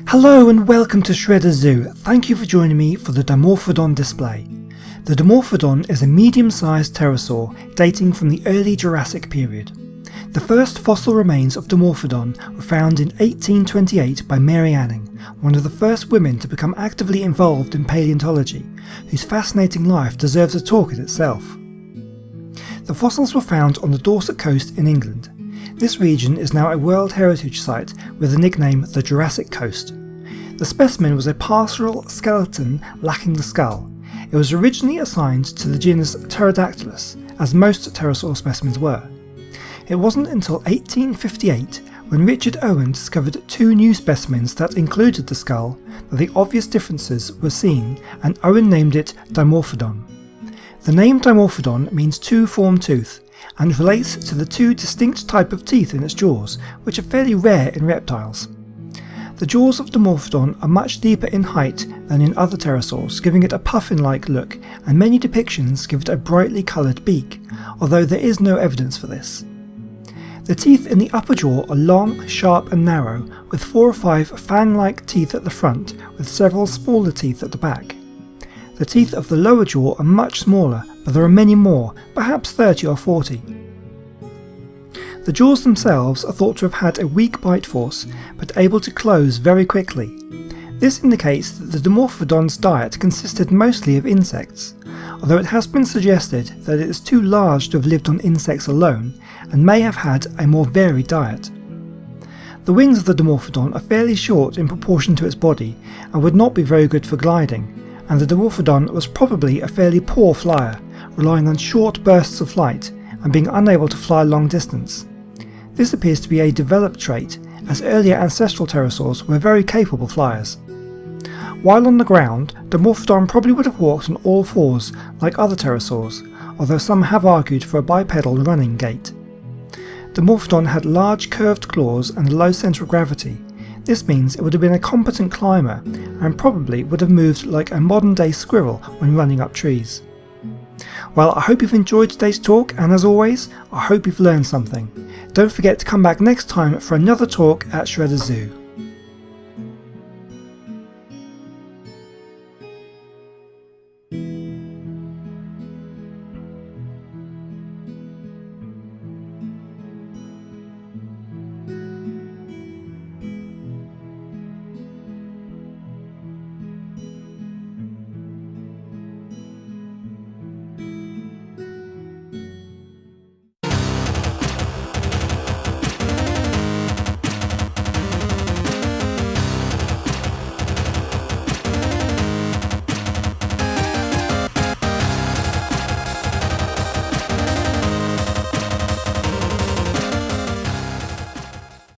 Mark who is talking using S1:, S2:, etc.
S1: Hello and welcome to Shredder Zoo. Thank you for joining me for the Dimorphodon Display. The Dimorphodon is a medium-sized pterosaur dating from the early Jurassic period. The first fossil remains of Dimorphodon were found in 1828 by Mary Anning, one of the first women to become actively involved in paleontology, whose fascinating life deserves a talk in itself. The fossils were found on the Dorset coast in England. This region is now a World Heritage Site with the nickname the Jurassic Coast. The specimen was a pastoral skeleton lacking the skull. It was originally assigned to the genus Pterodactylus, as most pterosaur specimens were. It wasn't until 1858, when Richard Owen discovered two new specimens that included the skull, that the obvious differences were seen, and Owen named it Dimorphodon. The name Dimorphodon means two-formed tooth, and relates to the two distinct types of teeth in its jaws, which are fairly rare in reptiles. The jaws of Dimorphodon are much deeper in height than in other pterosaurs, giving it a puffin-like look, and many depictions give it a brightly coloured beak, although there is no evidence for this. The teeth in the upper jaw are long, sharp and narrow, with 4 or 5 fang-like teeth at the front, with several smaller teeth at the back. The teeth of the lower jaw are much smaller, but there are many more, perhaps 30 or 40. The jaws themselves are thought to have had a weak bite force, but able to close very quickly. This indicates that the Dimorphodon's diet consisted mostly of insects, although it has been suggested that it is too large to have lived on insects alone, and may have had a more varied diet. The wings of the Dimorphodon are fairly short in proportion to its body, and would not be very good for gliding, and the Dimorphodon was probably a fairly poor flyer, relying on short bursts of flight, and being unable to fly long distance. This appears to be a developed trait, as earlier ancestral pterosaurs were very capable flyers. While on the ground, Dimorphodon probably would have walked on all fours like other pterosaurs, although some have argued for a bipedal running gait. Dimorphodon had large curved claws and a low centre of gravity. This means it would have been a competent climber, and probably would have moved like a modern day squirrel when running up trees. Well, I hope you've enjoyed today's talk, and as always, I hope you've learned something. Don't forget to come back next time for another talk at Shredder Zoo.